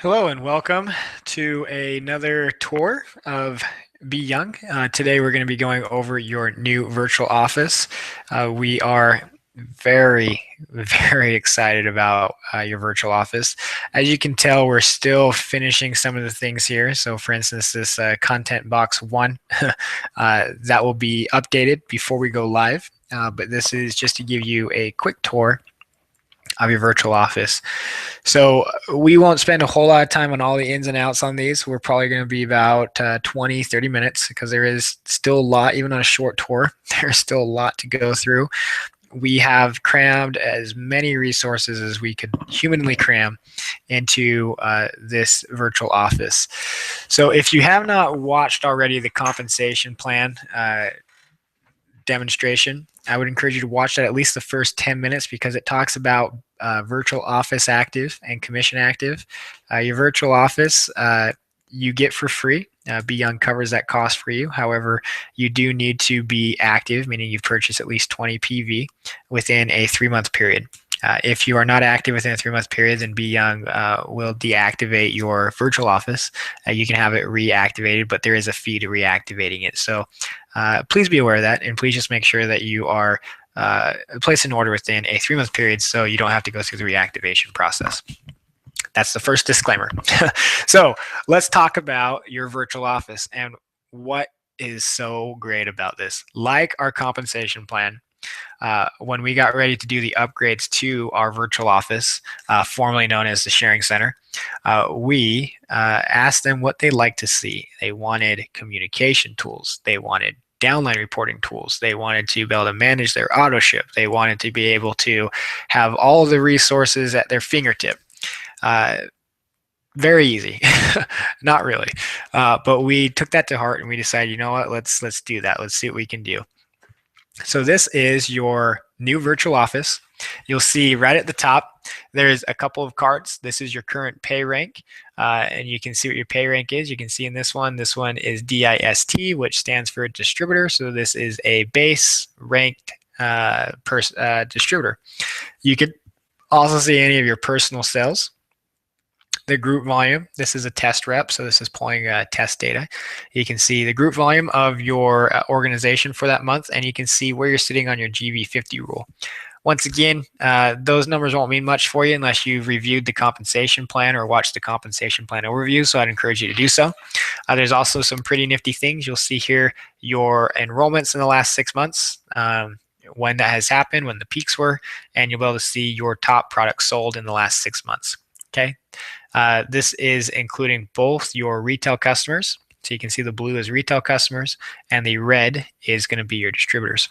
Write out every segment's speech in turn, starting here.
Hello and welcome to another tour of Be Young. Today we're going to be going over your new virtual office. We are very excited about your virtual office. As you can tell, we're still finishing some of the things here. So for instance, this content box one, that will be updated before we go live. But this is just to give you a quick tour of your virtual office. So we won't spend a whole lot of time on all the ins and outs on these. We're probably going to be about 20, 30 minutes because there is still a lot, even on a short tour, there's still a lot to go through. We have crammed as many resources as we could humanly cram into this virtual office. So if you have not watched already the compensation plan demonstration, I would encourage you to watch that at least the first 10 minutes because it talks about virtual office active and commission active. Your virtual office you get for free. Be Young covers that cost for you. However, you do need to be active, meaning you've purchased at least 20 PV within a 3-month period. If you are not active within a 3-month period, then Be Young will deactivate your virtual office. You can have it reactivated, but there is a fee to reactivating it. So please be aware of that, and please just make sure that you are placed an order within a 3-month period so you don't have to go through the reactivation process. That's the first disclaimer. So let's talk about your virtual office and what is so great about this. Like our compensation plan, when we got ready to do the upgrades to our virtual office, formerly known as the Sharing Center, we asked them what they like to see. They wanted communication tools. They wanted downline reporting tools. They wanted to be able to manage their auto ship. They wanted to be able to have all of the resources at their fingertip. Very easy. Not really, but we took that to heart and we decided, you know what, let's do that. Let's see what we can do. So this is your new virtual office. You'll see right at the top there's a couple of cards. This is your current pay rank, and you can see what your pay rank is. You can see in this one is DIST, which stands for distributor. So this is a base ranked distributor. You could also see any of your personal sales. The group volume, this is a test rep, so this is pulling test data. You can see the group volume of your organization for that month, and you can see where you're sitting on your GV50 rule. Once again, those numbers won't mean much for you unless you've reviewed the compensation plan or watched the compensation plan overview, so I'd encourage you to do so. There's also some pretty nifty things. You'll see here your enrollments in the last 6 months, when that has happened, when the peaks were, and you'll be able to see your top products sold in the last 6 months. Okay. This is including both your retail customers. So you can see the blue is retail customers and the red is going to be your distributors.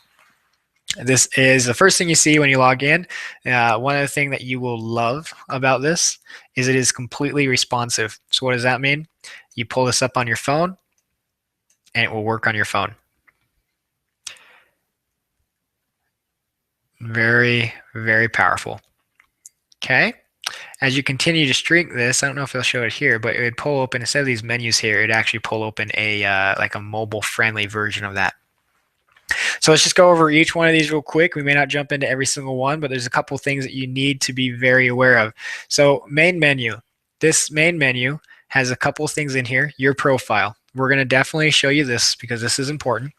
This is the first thing you see when you log in. One other thing that you will love about this is it is completely responsive. So what does that mean? You pull this up on your phone and it will work on your phone. Very powerful. Okay. As you continue to streak this, I don't know if they'll show it here, but it would pull open, instead of these menus here, it'd actually pull open a like a mobile-friendly version of that. So let's just go over each one of these real quick. We may not jump into every single one, but there's a couple things that you need to be very aware of. So main menu. This main menu has a couple things in here. Your profile. We're going to definitely show you this because this is important.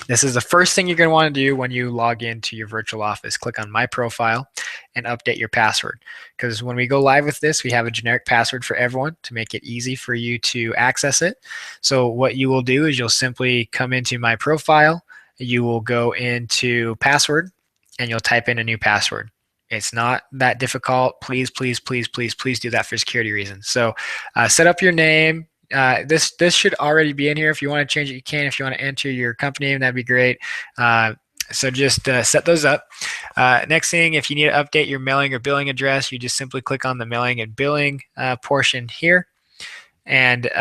This is the first thing you're going to want to do when you log into your virtual office. Click on My Profile and update your password. Because when we go live with this, we have a generic password for everyone to make it easy for you to access it. So what you will do is you'll simply come into My Profile, you will go into password, and you'll type in a new password. It's not that difficult. Please do that for security reasons. So set up your name. This should already be in here. If you want to change it, you can. If you want to enter your company name, that'd be great. So just set those up. Next thing, if you need to update your mailing or billing address, you just simply click on the mailing and billing portion here. And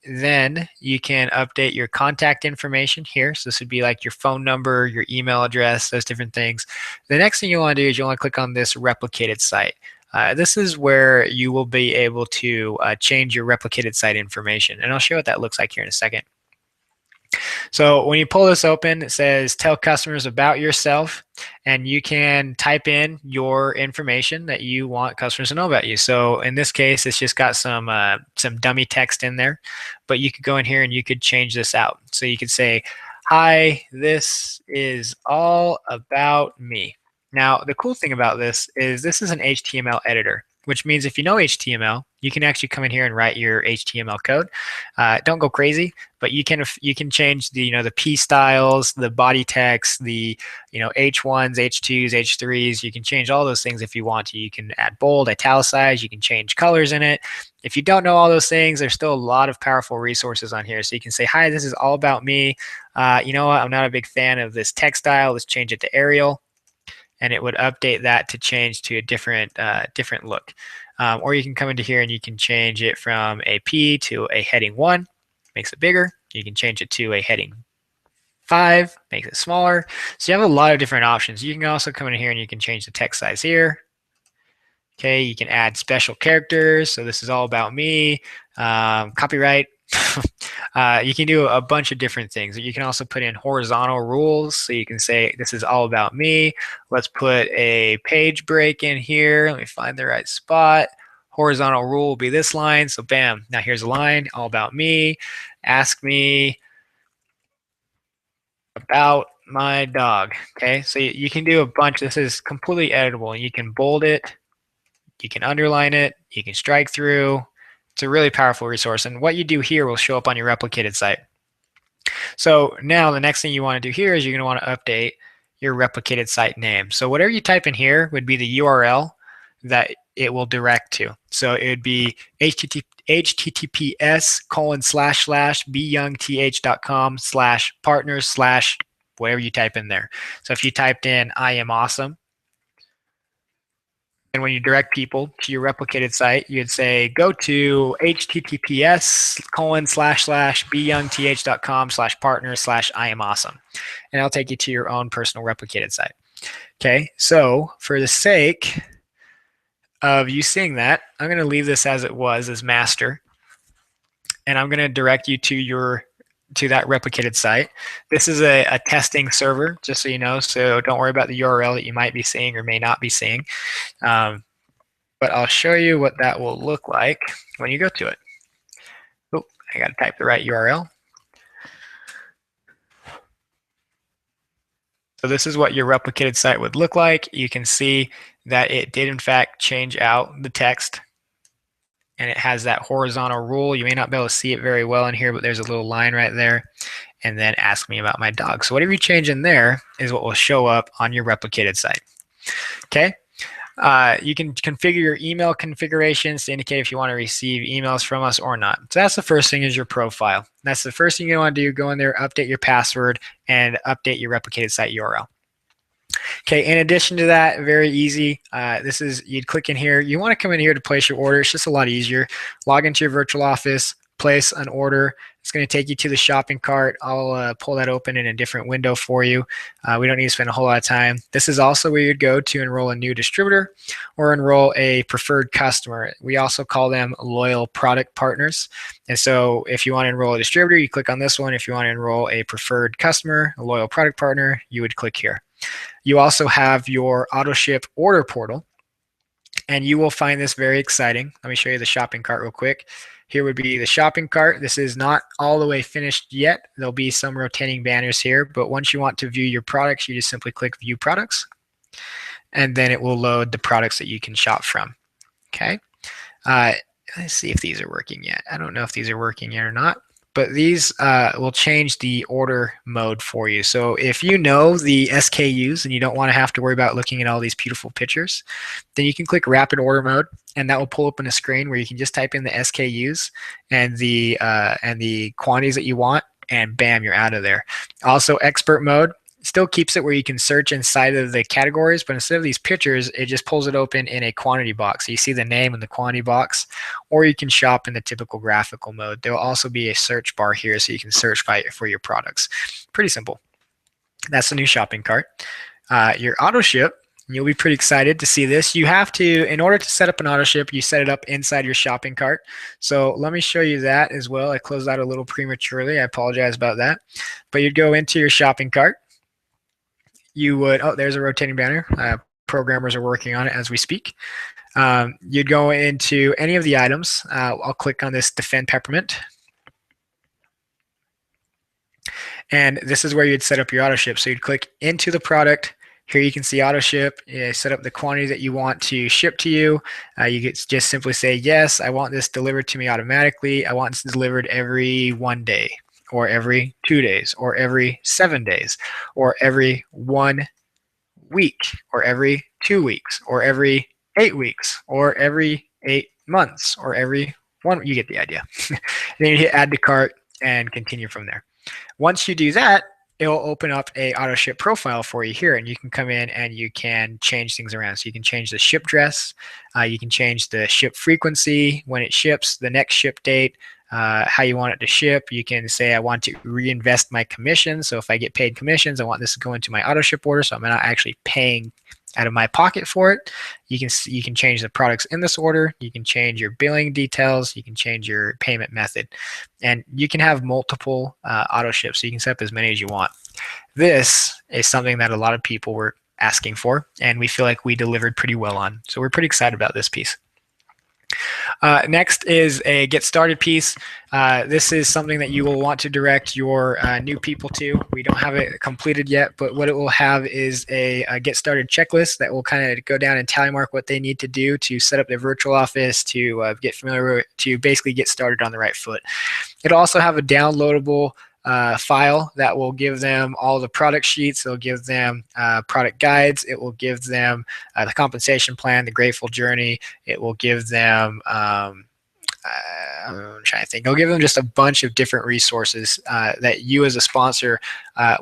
then you can update your contact information here. So this would be like your phone number, your email address, those different things. The next thing you want to do is you want to click on this replicated site. This is where you will be able to change your replicated site information. And I'll show you what that looks like here in a second. So when you pull this open, it says tell customers about yourself, and you can type in your information that you want customers to know about you. So in this case, it's just got some dummy text in there, but you could go in here and you could change this out. So you could say, "Hi, this is all about me." Now, the cool thing about this is an HTML editor, which means if you know HTML, you can actually come in here and write your HTML code. Don't go crazy, but you can change the the p styles, the body text, the h1s, h2s, h3s. You can change all those things if you want to. You can add bold, italicize. You can change colors in it. If you don't know all those things, there's still a lot of powerful resources on here. So you can say, "Hi, this is all about me. You know what? I'm not a big fan of this text style. Let's change it to Arial." And it would update that to change to a different look. Or you can come into here and you can change it from a P to a heading 1, makes it bigger. You can change it to a heading 5, makes it smaller. So you have a lot of different options. You can also come in here and you can change the text size here. Okay, you can add special characters. So this is all about me. Copyright. You can do a bunch of different things. You can also put in horizontal rules. So you can say, "This is all about me." Let's put a page break in here. Let me find the right spot. Horizontal rule will be this line. So bam, now here's a line, all about me. Ask me about my dog. Okay, so you can do a bunch. This is completely editable. You can bold it, you can underline it, you can strike through. It's a really powerful resource. And what you do here will show up on your replicated site. So now the next thing you want to do here is you're going to want to update your replicated site name. So whatever you type in here would be the URL that it will direct to. So it would be https://byoungth.com/partners/ whatever you type in there. So if you typed in "I am awesome," and when you direct people to your replicated site, you'd say, "Go to https://byoungth.com/partners/I am awesome," and it'll take you to your own personal replicated site. Okay, so for the sake of you seeing that, I'm going to leave this as it was as master, and I'm going to direct you to that replicated site. This is a testing server, just so you know, so don't worry about the URL that you might be seeing or may not be seeing. But I'll show you what that will look like when you go to it. Oh, I got to type the right URL. So this is what your replicated site would look like. You can see that it did in fact change out the text, and it has that horizontal rule. You may not be able to see it very well in here, but there's a little line right there. And then "Ask me about my dog." So whatever you change in there is what will show up on your replicated site. Okay. You can configure your email configurations to indicate if you want to receive emails from us or not. So that's the first thing, is your profile. That's the first thing you want to do. Go in there, update your password, and update your replicated site URL. Okay, in addition to that, very easy. You'd click in here. You want to come in here to place your order. It's just a lot easier. Log into your virtual office, place an order. It's going to take you to the shopping cart. I'll pull that open in a different window for you. We don't need to spend a whole lot of time. This is also where you'd go to enroll a new distributor or enroll a preferred customer. We also call them loyal product partners. And so if you want to enroll a distributor, you click on this one. If you want to enroll a preferred customer, a loyal product partner, you would click here. You also have your AutoShip order portal, and you will find this very exciting. Let me show you the shopping cart real quick. Here would be the shopping cart. This is not all the way finished yet. There'll be some rotating banners here, but once you want to view your products, you just simply click View Products, and then it will load the products that you can shop from. Okay. Let's see if these are working yet. I don't know if these are working yet or not, but these will change the order mode for you. So if you know the SKUs and you don't want to have to worry about looking at all these beautiful pictures, then you can click Rapid Order Mode, and that will pull up on a screen where you can just type in the SKUs and the quantities that you want, and bam, you're out of there. Also, Expert Mode still keeps it where you can search inside of the categories, but instead of these pictures, it just pulls it open in a quantity box. So you see the name in the quantity box, or you can shop in the typical graphical mode. There will also be a search bar here so you can search for your products. Pretty simple. That's the new shopping cart. Your auto ship You'll be pretty excited to see this. You have to, in order to set up an auto ship, you set it up inside your shopping cart. So let me show you that as well. I closed out a little prematurely. I apologize about that. But you'd go into your shopping cart. You would, oh, there's a rotating banner. Programmers are working on it as we speak. You'd go into any of the items. I'll click on this Defend Peppermint. And this is where you'd set up your auto ship. So you'd click into the product. Here you can see auto ship. You set up the quantity that you want to ship to you. You could just simply say, yes, I want this delivered to me automatically. I want this delivered every 1 day, or every 2 days, or every 7 days, or every 1 week, or every 2 weeks, or every 8 weeks, or every 8 months, or every one. You get the idea. Then you hit add to cart and continue from there. Once you do that, it'll open up a auto ship profile for you here, and you can come in and you can change things around. So you can change the ship dress, you can change the ship frequency, when it ships, the next ship date, how you want it to ship. You can say, I want to reinvest my commission. So if I get paid commissions, I want this to go into my auto ship order, so I'm not actually paying out of my pocket for it. You can change the products in this order. You can change your billing details. You can change your payment method, and you can have multiple auto ships. So you can set up as many as you want. This is something that a lot of people were asking for, and we feel like we delivered pretty well on. So we're pretty excited about this piece. Next is a get started piece. This is something that you will want to direct your new people to. We don't have it completed yet, but what it will have is a get started checklist that will kind of go down and tally mark what they need to do to set up their virtual office, to get familiar with, to basically get started on the right foot. It'll also have a downloadable file that will give them all the product sheets. It'll give them product guides. It will give them the compensation plan, the Grateful Journey. It will give them I'm trying to think. It'll give them just a bunch of different resources that you as a sponsor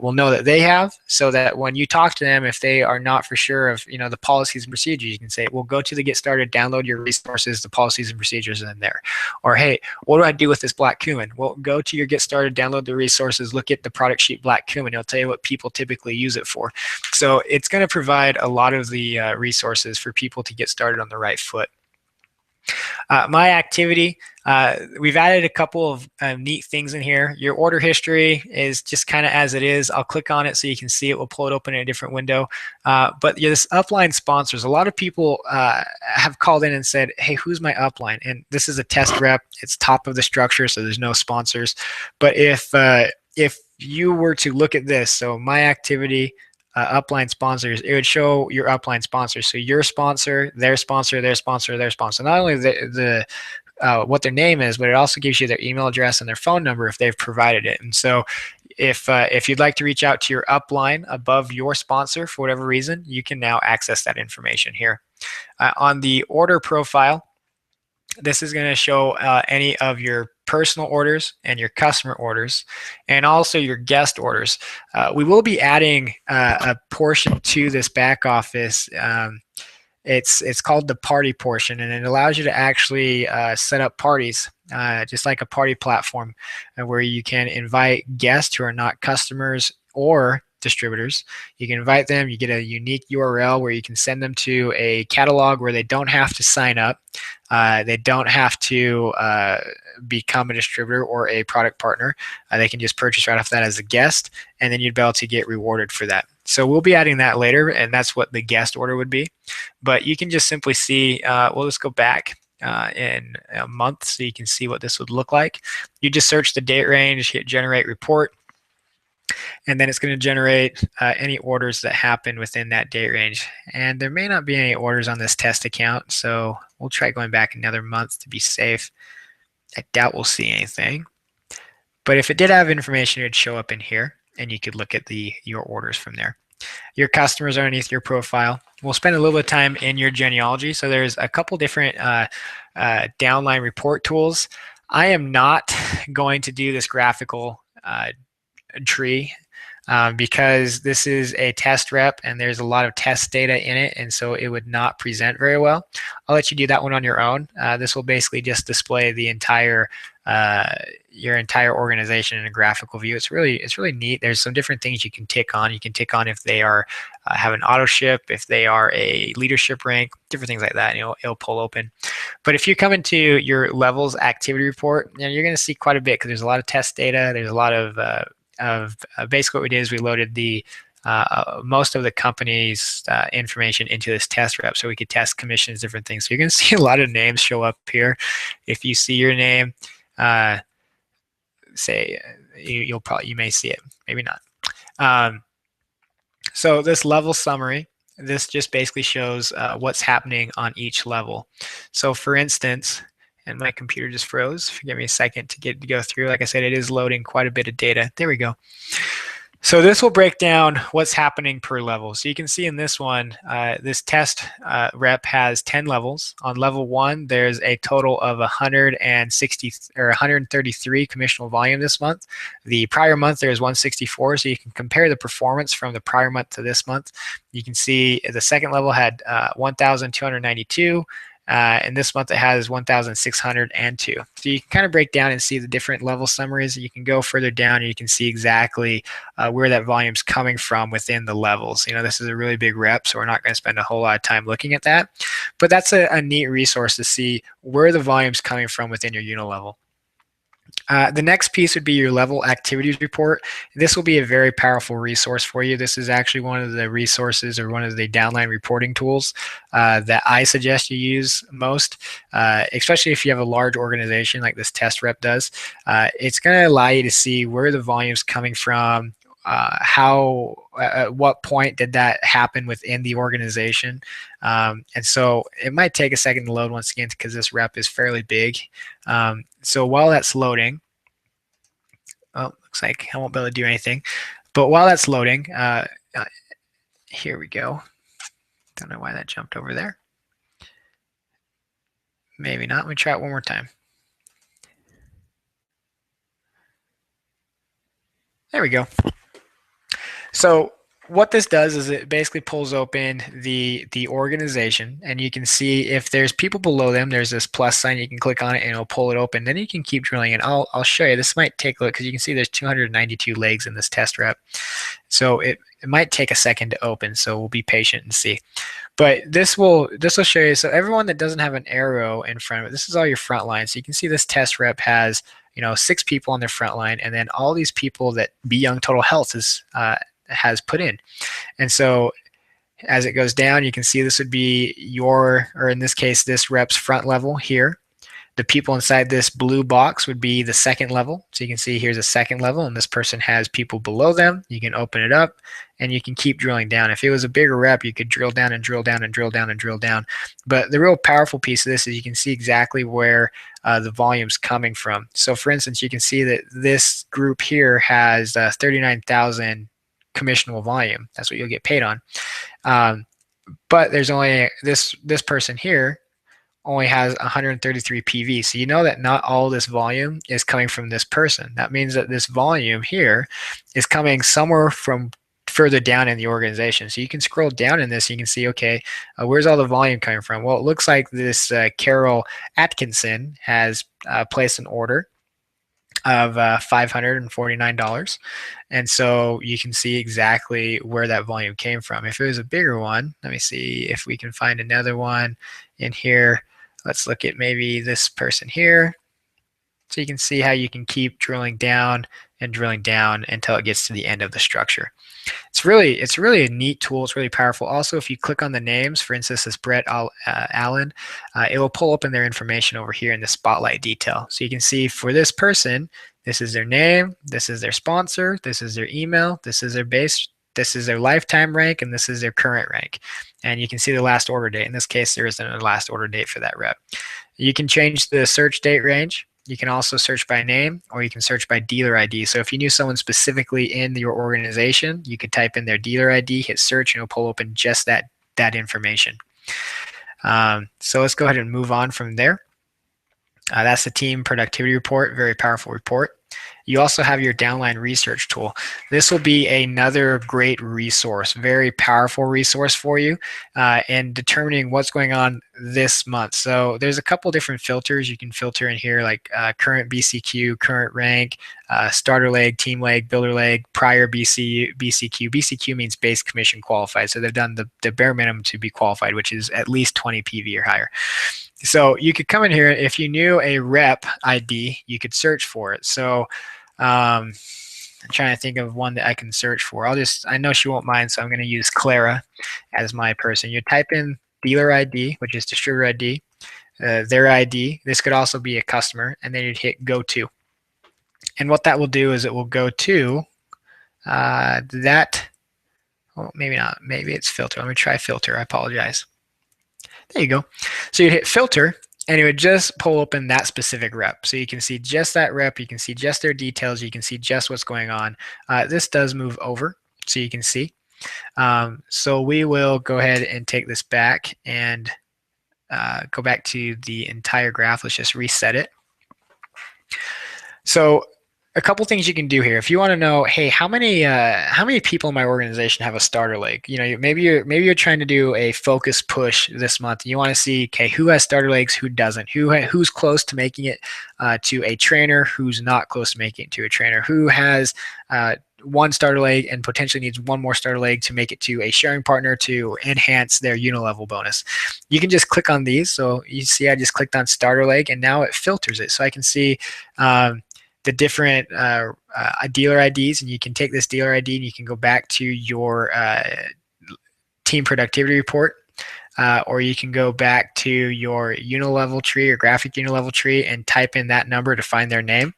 will know that they have, so that when you talk to them, if they are not for sure of the policies and procedures, you can say, well, go to the Get Started, download your resources, the policies and procedures are in there. Or, hey, what do I do with this black cumin? Well, go to your Get Started, download the resources, look at the product sheet black cumin. It'll tell you what people typically use it for. So it's going to provide a lot of the resources for people to get started on the right foot. My activity, we've added a couple of neat things in here. Your order history is just kind of as it is. I'll click on it so you can see it. We'll pull it open in a different window. But this upline sponsors, a lot of people have called in and said, hey, who's my upline? And this is a test rep. It's top of the structure, so there's no sponsors. But if you were to look at this, so my activity, upline sponsors, it would show your upline sponsors. So your sponsor, their sponsor, their sponsor, their sponsor. Not only the what their name is, but it also gives you their email address and their phone number if they've provided it. And so if you'd like to reach out to your upline above your sponsor for whatever reason, you can now access that information here. On the order profile, this is going to show any of your personal orders and your customer orders, and also your guest orders. We will be adding a portion to this back office. It's called the party portion, and it allows you to actually set up parties, just like a party platform, where you can invite guests who are not customers or distributors. You can invite them. You get a unique URL where you can send them to a catalog where they don't have to sign up. They don't have to become a distributor or a product partner. They can just purchase right off that as a guest, and then you'd be able to get rewarded for that. So we'll be adding that later, and that's what the guest order would be. But you can just simply see, we'll just go back in a month so you can see what this would look like. You just search the date range, hit generate report, and then it's going to generate any orders that happen within that date range. And there may not be any orders on this test account, so we'll try going back another month to be safe. I doubt we'll see anything. But if it did have information, it would show up in here, and you could look at your orders from there. Your customers are underneath your profile. We'll spend a little bit of time in your genealogy. So there's a couple different downline report tools. I am not going to do this graphical tree because this is a test rep and there's a lot of test data in it, and so it would not present very well. I'll let you do that one on your own. This will basically just display the entire your entire organization in a graphical view. It's really neat. There's some different things you can tick on. You can tick on if they are have an auto ship, if they are a leadership rank, different things like that. It'll pull open. But if you come into your levels activity report, you're going to see quite a bit because there's a lot of test data. There's a lot of basically what we did is we loaded the most of the company's information into this test rep so we could test commissions, different things. So you're going to see a lot of names show up here. If you see your name, say you may see it, maybe not. So this level summary, this just basically shows what's happening on each level. So for instance, and my computer just froze. Give me a second to go through. Like I said, it is loading quite a bit of data. There we go. So this will break down what's happening per level. So you can see in this one, this test rep has 10 levels. On level 1, there's a total of 160 or 133 commissionable volume this month. The prior month there is 164. So you can compare the performance from the prior month to this month. You can see the second level had 1,292. And this month it has 1,602. So you can kind of break down and see the different level summaries. You can go further down and you can see exactly where that volume's coming from within the levels. This is a really big rep, so we're not going to spend a whole lot of time looking at that. But that's a neat resource to see where the volume's coming from within your unit level. The next piece would be your level activities report. This will be a very powerful resource for you. This is actually one of the resources or one of the downline reporting tools that I suggest you use most, especially if you have a large organization like this test rep does. It's going to allow you to see where the volume's coming from, at what point did that happen within the organization. And so it might take a second to load once again because this rep is fairly big. So while that's loading, looks like I won't be able to do anything. But while that's loading, here we go. Don't know why that jumped over there. Maybe not. Let me try it one more time. There we go. So what this does is it basically pulls open the organization, and you can see if there's people below them, there's this plus sign. You can click on it and it'll pull it open. Then you can keep drilling, and I'll show you. This might take a look because you can see there's 292 legs in this test rep. So it might take a second to open, so we'll be patient and see. But this will show you. So everyone that doesn't have an arrow in front of it, this is all your front line. So you can see this test rep has 6 people on their front line, and then all these people that Be Young Total Health has put in. And so as it goes down, you can see this would be or in this case, this rep's front level here. The people inside this blue box would be the second level. So you can see here's a second level, and this person has people below them. You can open it up, and you can keep drilling down. If it was a bigger rep, you could drill down and drill down and drill down and drill down. But the real powerful piece of this is you can see exactly where the volume's coming from. So for instance, you can see that this group here has 39,000 commissionable volume. That's what you'll get paid on. But there's only this person here only has 133 PV. So you know that not all this volume is coming from this person. That means that this volume here is coming somewhere from further down in the organization. So you can scroll down in this, you can see, okay, where's all the volume coming from? Well, it looks like this Carol Atkinson has placed an order of $549. And so you can see exactly where that volume came from. If it was a bigger one, let me see if we can find another one in here. Let's look at maybe this person here. So you can see how you can keep drilling down and drilling down until it gets to the end of the structure. It's really a neat tool. It's really powerful. Also, if you click on the names, for instance, this Brett Allen, it will pull up in their information over here in the spotlight detail. So you can see for this person, this is their name, this is their sponsor, this is their email, this is their base, this is their lifetime rank, and this is their current rank. And you can see the last order date. In this case, there isn't a last order date for that rep. You can change the search date range. You can also search by name, or you can search by dealer ID. So if you knew someone specifically in your organization, you could type in their dealer ID, hit search, and it'll pull open just that information. So let's go ahead and move on from there. That's the team productivity report, very powerful report. You also have your downline research tool. This will be another great resource, very powerful resource for you in determining what's going on this month. So there's a couple different filters you can filter in here, like current BCQ, current rank, starter leg, team leg, builder leg, prior BCQ. BCQ means base commission qualified. So they've done the bare minimum to be qualified, which is at least 20 PV or higher. So you could come in here, if you knew a rep ID, you could search for it. So I'm trying to think of one that I can search for. I know she won't mind, so I'm going to use Clara as my person. You type in dealer ID, which is distributor ID, their ID. This could also be a customer, and then you'd hit go to. And what that will do is it will go to that. Well, maybe not. Maybe it's filter. Let me try filter. I apologize. There you go. So you hit filter, and it would just pull open that specific rep. So you can see just that rep. You can see just their details. You can see just what's going on. This does move over, so you can see. So we will go ahead and take this back and go back to the entire graph. Let's just reset it. So a couple things you can do here. If you want to know, hey, how many people in my organization have a starter leg? You know, maybe you're trying to do a focus push this month. And you want to see, okay, who has starter legs, who doesn't, who's close to making it to a trainer, who's not close to making it to a trainer, who has one starter leg and potentially needs one more starter leg to make it to a sharing partner to enhance their unilevel bonus. You can just click on these. So you see, I just clicked on starter leg, and now it filters it, so I can see the different dealer IDs, and you can take this dealer ID and you can go back to your team productivity report, or you can go back to your unilevel tree or graphic unilevel tree and type in that number to find their name.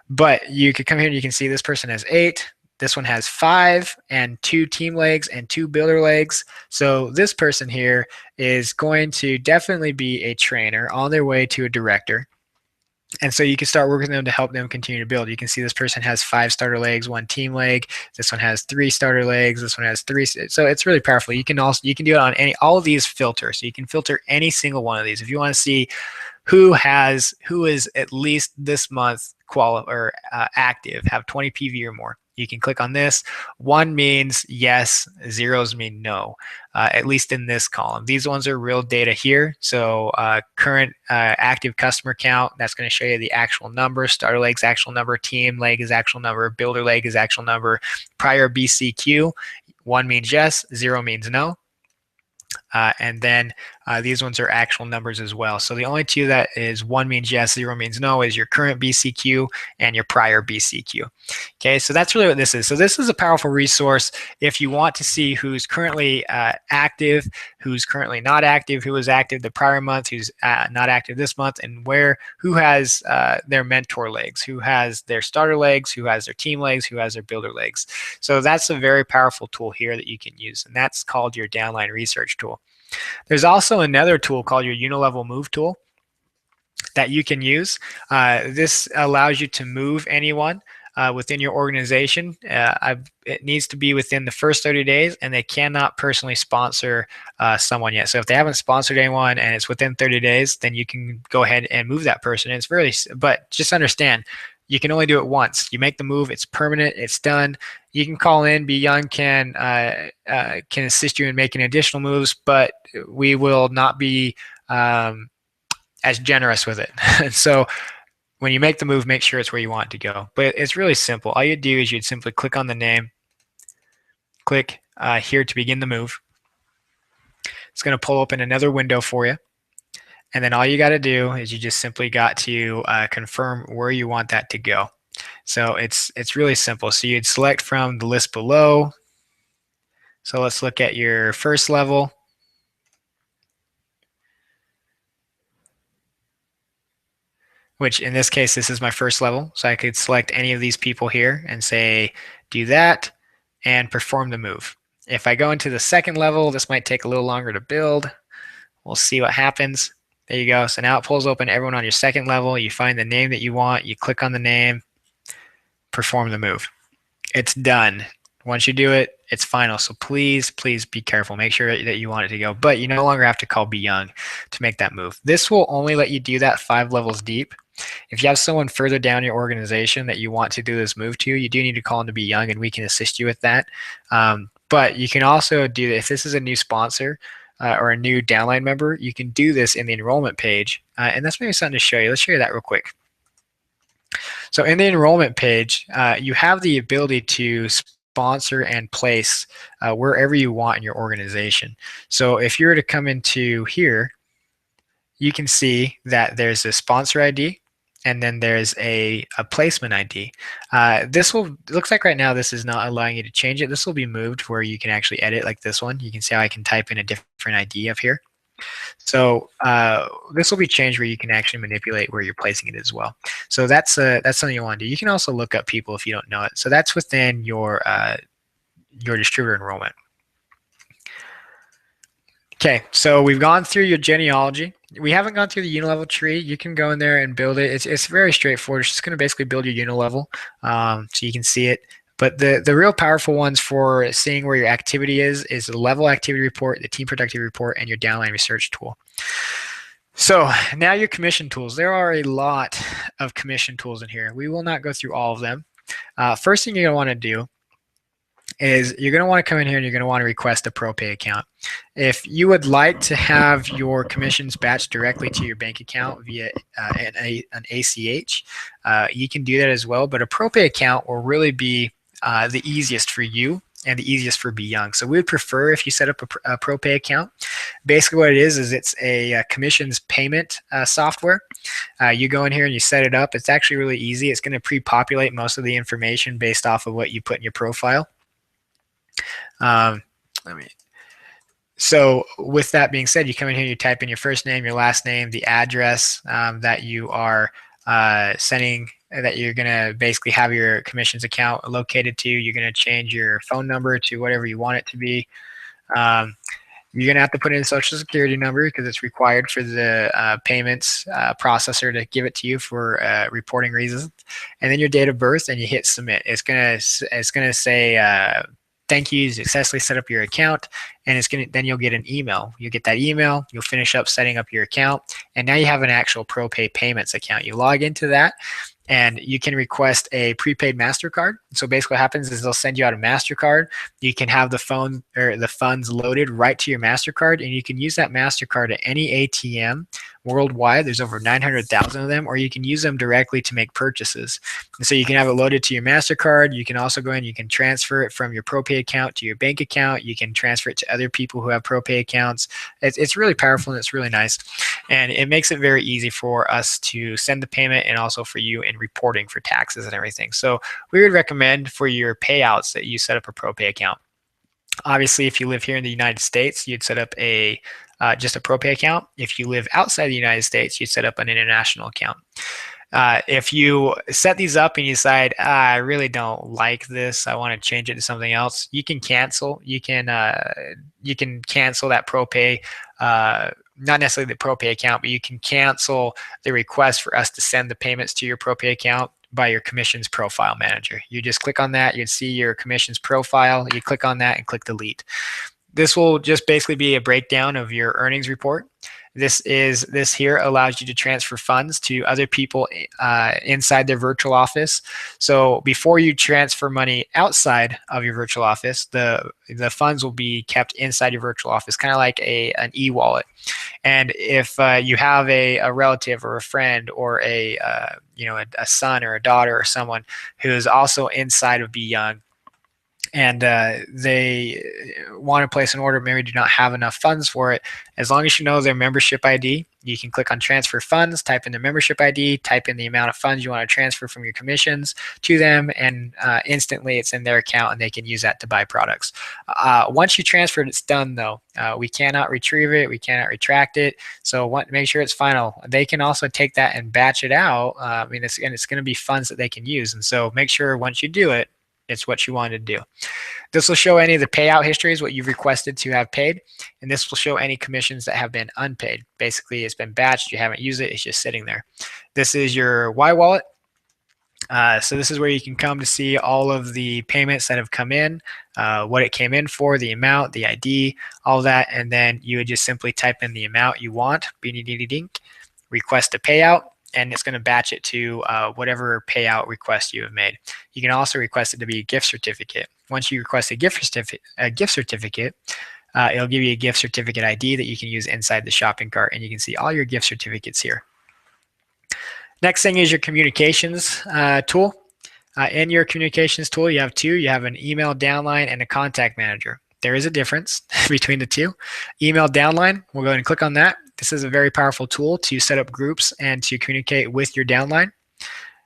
But you could come here and you can see this person has 8. This one has 5 and 2 team legs and 2 builder legs. So this person here is going to definitely be a trainer on their way to a director. And so you can start working with them to help them continue to build. You can see this person has 5 starter legs, 1 team leg. This one has 3 starter legs. This one has 3. So it's really powerful. You can do it on all of these filters. So you can filter any single one of these. If you want to see who is at least this month active, have 20 PV or more, you can click on this. 1 means yes, 0s mean no, at least in this column. These ones are real data here. So current active customer count, that's going to show you the actual number. Starter leg's actual number, team leg is actual number, builder leg is actual number. Prior BCQ, 1 means yes, 0 means no. And then these ones are actual numbers as well. So the only two that is 1 means yes, 0 means no is your current BCQ and your prior BCQ. Okay, so that's really what this is. So this is a powerful resource if you want to see who's currently active, who's currently not active, who was active the prior month, who's not active this month, and who has their mentor legs, who has their starter legs, who has their team legs, who has their builder legs. So that's a very powerful tool here that you can use, and that's called your downline research tool. There's also another tool called your unilevel move tool that you can use. This allows you to move anyone within your organization. It needs to be within the first 30 days, and they cannot personally sponsor someone yet. So if they haven't sponsored anyone and it's within 30 days, then you can go ahead and move that person. It's really, but just understand, you can only do it once. You make the move, it's permanent, it's done. You can call in, Be Young can assist you in making additional moves, but we will not be as generous with it. So when you make the move, make sure it's where you want it to go. But it's really simple. All you do is you'd simply click on the name, click here to begin the move. It's going to pull open another window for you. And then all you got to do is you just simply got to confirm where you want that to go. So it's really simple. So you'd select from the list below. So let's look at your first level. Which in this case, this is my first level. So I could select any of these people here and say, do that and perform the move. If I go into the second level, this might take a little longer to build. We'll see what happens. There you go. So now it pulls open everyone on your second level. You find the name that you want. You click on the name, perform the move. It's done. Once you do it, it's final. So please, please be careful. Make sure that you want it to go. But you no longer have to call Be Young to to make that move. This will only let you do that 5 levels deep. If you have someone further down your organization that you want to do this move to, you do need to call in to Be Young, and we can assist you with that. But you can also do, if this is a new sponsor or a new downline member, you can do this in the enrollment page. And that's maybe something to show you. Let's show you that real quick. So in the enrollment page, you have the ability to sponsor and place wherever you want in your organization. So if you were to come into here, you can see that there's a sponsor ID, and then there's a placement ID. This will, looks like right now this is not allowing you to change it. This will be moved where you can actually edit like this one. You can see how I can type in a different ID up here. So this will be changed where you can actually manipulate where you're placing it as well. So that's something you want to do. You can also look up people if you don't know it. So that's within your distributor enrollment. Okay, so we've gone through your genealogy. We haven't gone through the unilevel tree. You can go in there and build it. It's very straightforward. It's just going to basically build your unilevel so you can see it. But the real powerful ones for seeing where your activity is the level activity report, the team productivity report, and your downline research tool. So now your commission tools. There are a lot of commission tools in here. We will not go through all of them. First thing you're going to want to do is you're going to want to come in here and you're going to want to request a ProPay account. If you would like to have your commissions batched directly to your bank account via an ACH, you can do that as well. But a ProPay account will really be the easiest for you and the easiest for Be Young. So we would prefer if you set up a ProPay account. Basically what it is it's a commissions payment software. You go in here and you set it up. It's actually really easy. It's going to pre-populate most of the information based off of what you put in your profile. So with that being said, you come in here, you type in your first name, your last name, the address that you are sending, that you're going to basically have your commissions account located to. You're going to change your phone number to whatever you want it to be. You're going to have to put in a social security number because it's required for the payments processor to give it to you for reporting reasons. And then your date of birth, and you hit submit. It's going to say thank you, you successfully set up your account, and then you'll get an email. You'll get that email, you'll finish up setting up your account, and now you have an actual ProPay payments account. You log into that, and you can request a prepaid MasterCard. So basically what happens is they'll send you out a MasterCard. You can have the phone or the funds loaded right to your MasterCard, and you can use that MasterCard at any ATM worldwide. There's over 900,000 of them, or you can use them directly to make purchases. And so you can have it loaded to your MasterCard. You can also go in, you can transfer it from your ProPay account to your bank account. You can transfer it to other people who have ProPay accounts. It's really powerful and it's really nice. And it makes it very easy for us to send the payment and also for you in reporting for taxes and everything. So we would recommend for your payouts that you set up a ProPay account. Obviously, if you live here in the United States, you'd set up just a ProPay account. If you live outside the United States, you'd set up an international account. If you set these up and you decide, I really don't like this, I want to change it to something else, you can cancel. You can cancel that ProPay, not necessarily the ProPay account, but you can cancel the request for us to send the payments to your ProPay account by your commissions profile manager. You just click on that, you'd see your commissions profile, you click on that and click delete. This will just basically be a breakdown of your earnings report. This here allows you to transfer funds to other people inside their virtual office. So before you transfer money outside of your virtual office, the funds will be kept inside your virtual office, kind of like an e-wallet. And if you have a relative or a friend or a son or a daughter or someone who is also inside of Be Young, and they want to place an order, maybe do not have enough funds for it, as long as you know their membership ID, you can click on transfer funds, type in their membership ID, type in the amount of funds you want to transfer from your commissions to them, and instantly it's in their account and they can use that to buy products. Once you transfer it, it's done though. We cannot retrieve it, we cannot retract it, so make sure it's final. They can also take that and batch it out. It's going to be funds that they can use, and so make sure once you do it, it's what you wanted to do. This will show any of the payout histories, what you've requested to have paid, and this will show any commissions that have been unpaid. Basically, it's been batched, you haven't used it, it's just sitting there. This is your Y wallet. So this is where you can come to see all of the payments that have come in, what it came in for, the amount, the ID, all that, and then you would just simply type in the amount you want, dink, request a payout, and it's going to batch it to whatever payout request you have made. You can also request it to be a gift certificate. Once you request a gift certificate, it'll give you a gift certificate ID that you can use inside the shopping cart, and you can see all your gift certificates here. Next thing is your communications tool. In your communications tool, you have two. You have an email downline and a contact manager. There is a difference between the two. Email downline, we'll go ahead and click on that. This is a very powerful tool to set up groups and to communicate with your downline.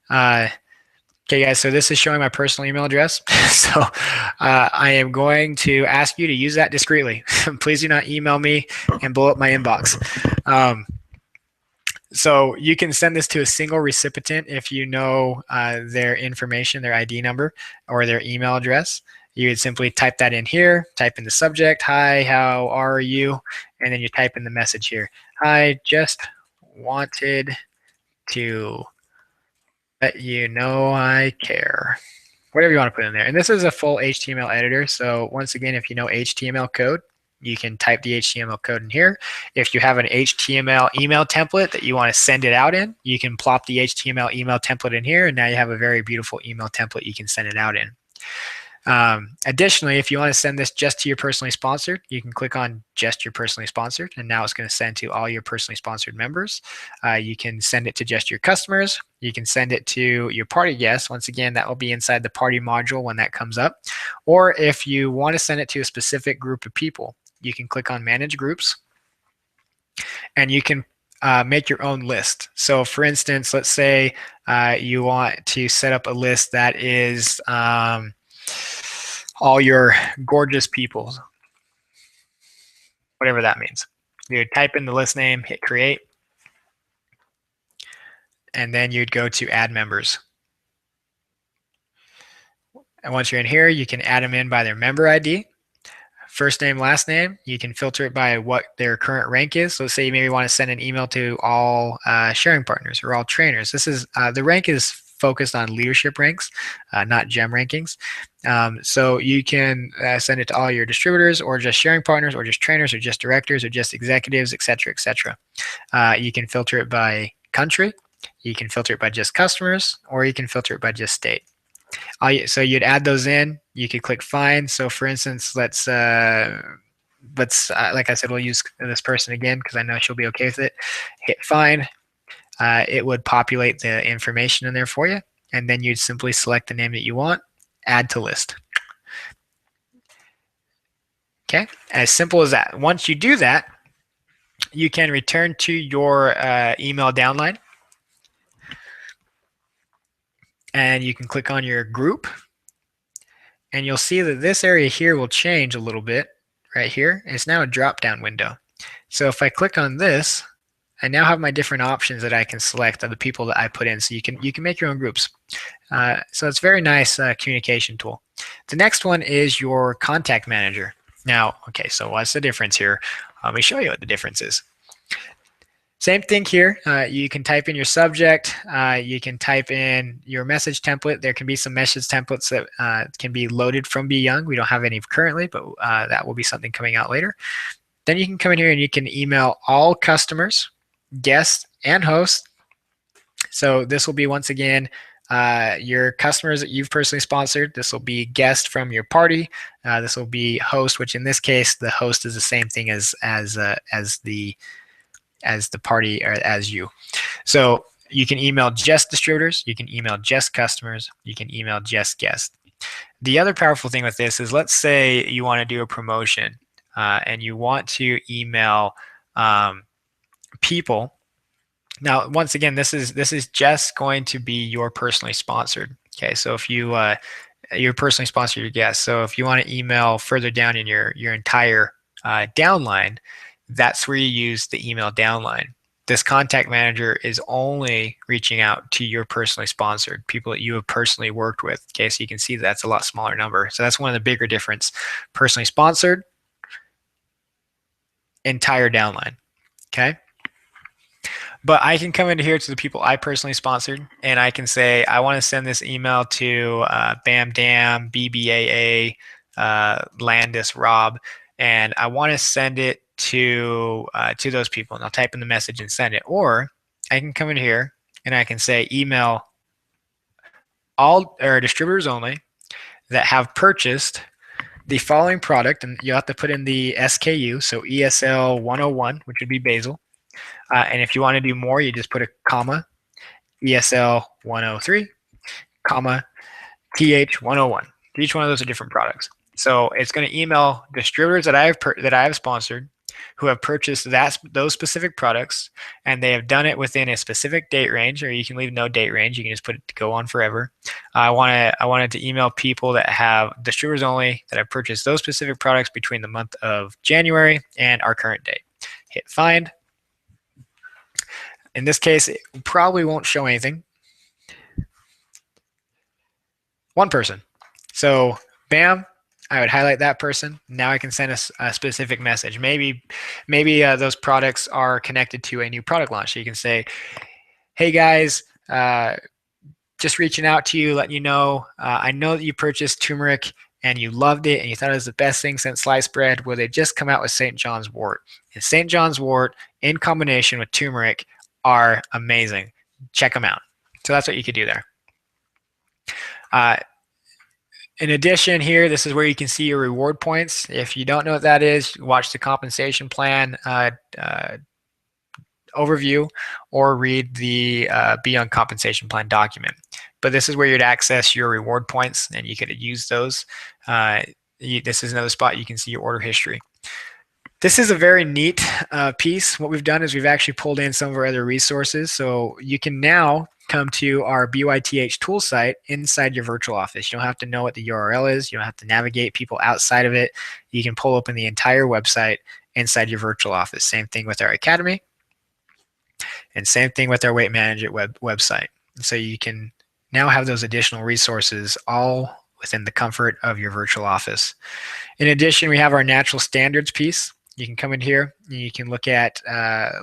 Okay, guys, so this is showing my personal email address. So I am going to ask you to use that discreetly. Please do not email me and blow up my inbox. So you can send this to a single recipient if you know their information, their ID number, or their email address. You would simply type that in here, type in the subject, hi, how are you? And then you type in the message here. I just wanted to let you know I care. Whatever you want to put in there. And this is a full HTML editor. So once again, if you know HTML code, you can type the HTML code in here. If you have an HTML email template that you want to send it out in, you can plop the HTML email template in here, and now you have a very beautiful email template you can send it out in. Additionally, if you want to send this just to your personally sponsored, you can click on just your personally sponsored, and now it's going to send to all your personally sponsored members. You can send it to just your customers. You can send it to your party guests. Once again, that will be inside the party module when that comes up. Or if you want to send it to a specific group of people, you can click on manage groups, and you can make your own list. So for instance, let's say you want to set up a list that is all your gorgeous people, whatever that means. You type in the list name, hit create, and then you'd go to add members. And once you're in here, you can add them in by their member ID. First name, last name, you can filter it by what their current rank is. So let's say you maybe want to send an email to all sharing partners or all trainers. This is the rank is focused on leadership ranks, not gem rankings. So you can send it to all your distributors or just sharing partners or just trainers or just directors or just executives, etc., etc. You can filter it by country. You can filter it by just customers, or you can filter it by just state. So you'd add those in. You could click find. So for instance, let's like I said, we'll use this person again because I know she'll be okay with it. Hit find. It would populate the information in there for you, and then you'd simply select the name that you want, add to list. Okay, as simple as that. Once you do that, you can return to your email downline, and you can click on your group, and you'll see that this area here will change a little bit right here. It's now a drop-down window. So if I click on this, I now have my different options that I can select of the people that I put in. So you can make your own groups. So it's a very nice communication tool. The next one is your contact manager. Now, okay, so what's the difference here? Let me show you what the difference is. Same thing here. You can type in your subject. You can type in your message template. There can be some message templates that can be loaded from Be Young. We don't have any currently, but that will be something coming out later. Then you can come in here and you can email all customers, guests, and hosts. So this will be, once again, your customers that you've personally sponsored. This will be guest from your party. This will be host, which in this case, the host is the same thing as the party or as you. So you can email just distributors, you can email just customers, you can email just guests. The other powerful thing with this is, let's say you want to do a promotion and you want to email people. Now, once again, this is just going to be your personally sponsored. Okay, so if you're personally sponsored your guests. So if you want to email further down in your entire downline, that's where you use the email downline. This contact manager is only reaching out to your personally sponsored people that you have personally worked with. Okay, so you can see that's a lot smaller number. So that's one of the bigger difference. Personally sponsored, entire downline. Okay. But I can come into here to the people I personally sponsored, and I can say I want to send this email to Bam Dam, BBAA, Landis, Rob, and I want to send it to those people. And I'll type in the message and send it. Or I can come in here and I can say email all or distributors only that have purchased the following product, and you have to put in the SKU, so ESL 101, which would be basil. And if you want to do more, you just put a comma, ESL 103, comma, TH 101. Each one of those are different products. So it's going to email distributors that I have sponsored who have purchased those specific products, and they have done it within a specific date range, or you can leave no date range. You can just put it to go on forever. I wanted to email people that have distributors only that have purchased those specific products between the month of January and our current date. Hit find. In this case, it probably won't show anything. One person. So bam, I would highlight that person. Now I can send a specific message. Maybe those products are connected to a new product launch. So you can say, hey guys, just reaching out to you, letting you know, I know that you purchased turmeric and you loved it and you thought it was the best thing since sliced bread. Well, they just come out with St. John's wort. And St. John's wort in combination with turmeric are amazing. Check them out. So that's what you could do there. In addition here, this is where you can see your reward points. If you don't know what that is, watch the compensation plan overview or read the Beyond Compensation Plan document. But this is where you'd access your reward points and you could use those. This is another spot you can see your order history. This is a very neat piece. What we've done is we've actually pulled in some of our other resources. So you can now come to our BYTH tool site inside your virtual office. You don't have to know what the URL is. You don't have to navigate people outside of it. You can pull open the entire website inside your virtual office. Same thing with our academy and same thing with our weight management website. So you can now have those additional resources all within the comfort of your virtual office. In addition, we have our natural standards piece. You can come in here and you can look at,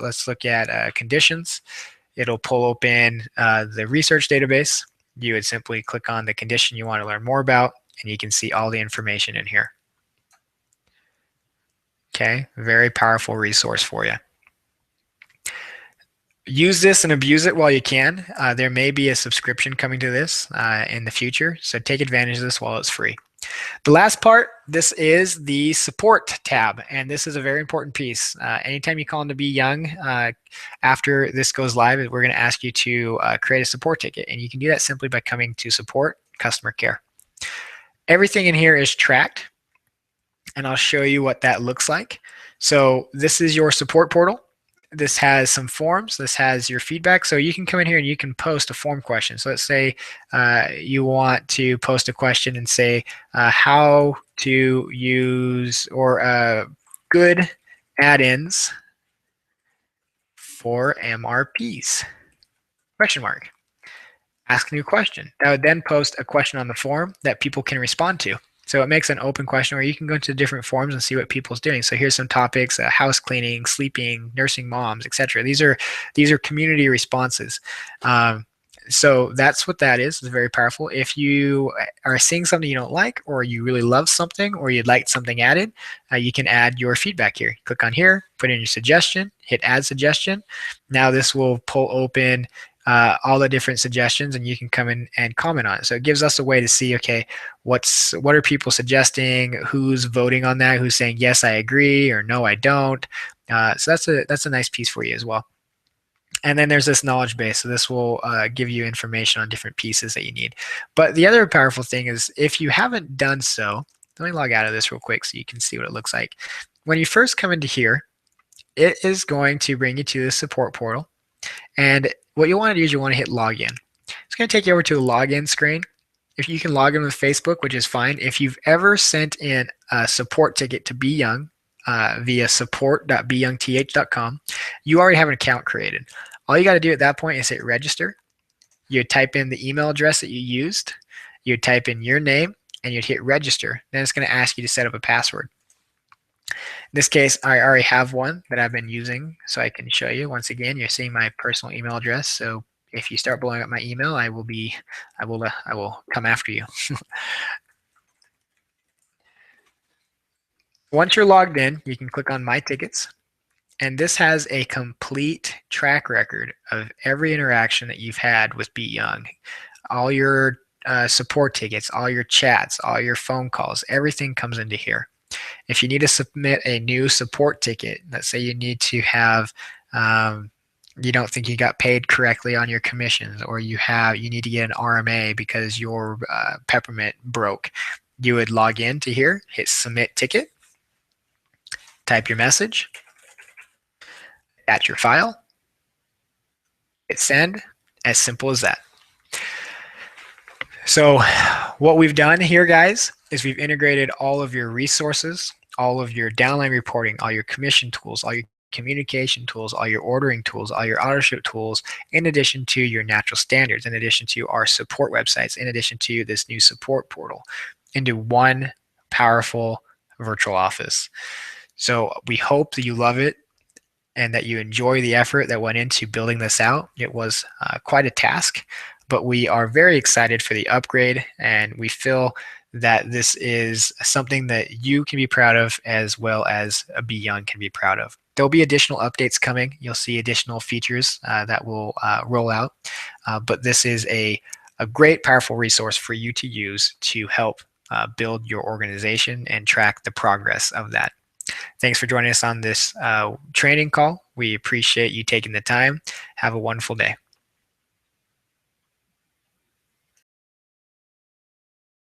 let's look at conditions. It'll pull open the research database. You would simply click on the condition you want to learn more about, and you can see all the information in here. Okay, very powerful resource for you. Use this and abuse it while you can. There may be a subscription coming to this in the future, so take advantage of this while it's free. The last part, this is the support tab, and this is a very important piece. Anytime you call in to Be Young, after this goes live, we're going to ask you to create a support ticket, and you can do that simply by coming to support, customer care. Everything in here is tracked, and I'll show you what that looks like. So this is your support portal. This has some forms. This has your feedback. So you can come in here and you can post a form question. So let's say you want to post a question and say how to use or good add-ins for MRPs, question mark. Ask a new question. That would then post a question on the form that people can respond to. So it makes an open question where you can go into different forums and see what people's doing. So here's some topics: house cleaning, sleeping, nursing moms, etc. These are community responses. So that's what that is. It's very powerful. If you are seeing something you don't like, or you really love something, or you'd like something added, you can add your feedback here. Click on here, put in your suggestion, hit add suggestion. Now this will pull open all the different suggestions, and you can come in and comment on it. So it gives us a way to see, okay, what are people suggesting, who's voting on that, who's saying yes I agree or no I don't. So that's a nice piece for you as well. And then there's this knowledge base. So this will give you information on different pieces that you need. But the other powerful thing is, if you haven't done so, let me log out of this real quick so you can see what it looks like. When you first come into here, it is going to bring you to the support portal. And what you want to do is you want to hit login. It's going to take you over to the login screen. If you can log in with Facebook, which is fine. If you've ever sent in a support ticket to Be Young via support.beyoungth.com, you already have an account created. All you got to do at that point is hit register. You type in the email address that you used. You type in your name and you'd hit register. Then it's going to ask you to set up a password. In this case, I already have one that I've been using, so I can show you. Once again, you're seeing my personal email address. So if you start blowing up my email, I will come after you. Once you're logged in, you can click on My Tickets, and this has a complete track record of every interaction that you've had with Beat Young. All your support tickets, all your chats, all your phone calls, everything comes into here. If you need to submit a new support ticket, let's say you need to have you don't think you got paid correctly on your commissions, or you need to get an RMA because your peppermint broke, you would log in to here, hit submit ticket, type your message, attach your file, hit send, as simple as that. So what we've done here, guys, is we've integrated all of your resources, all of your downline reporting, all your commission tools, all your communication tools, all your ordering tools, all your auto ship tools, in addition to your natural standards, in addition to our support websites, in addition to this new support portal, into one powerful virtual office. So we hope that you love it and that you enjoy the effort that went into building this out. It was quite a task, but we are very excited for the upgrade, and we feel that this is something that you can be proud of, as well as Beat Young can be proud of. There'll be additional updates coming. You'll see additional features that will roll out, but this is a great, powerful resource for you to use to help build your organization and track the progress of that. Thanks for joining us on this training call. We appreciate you taking the time. Have a wonderful day.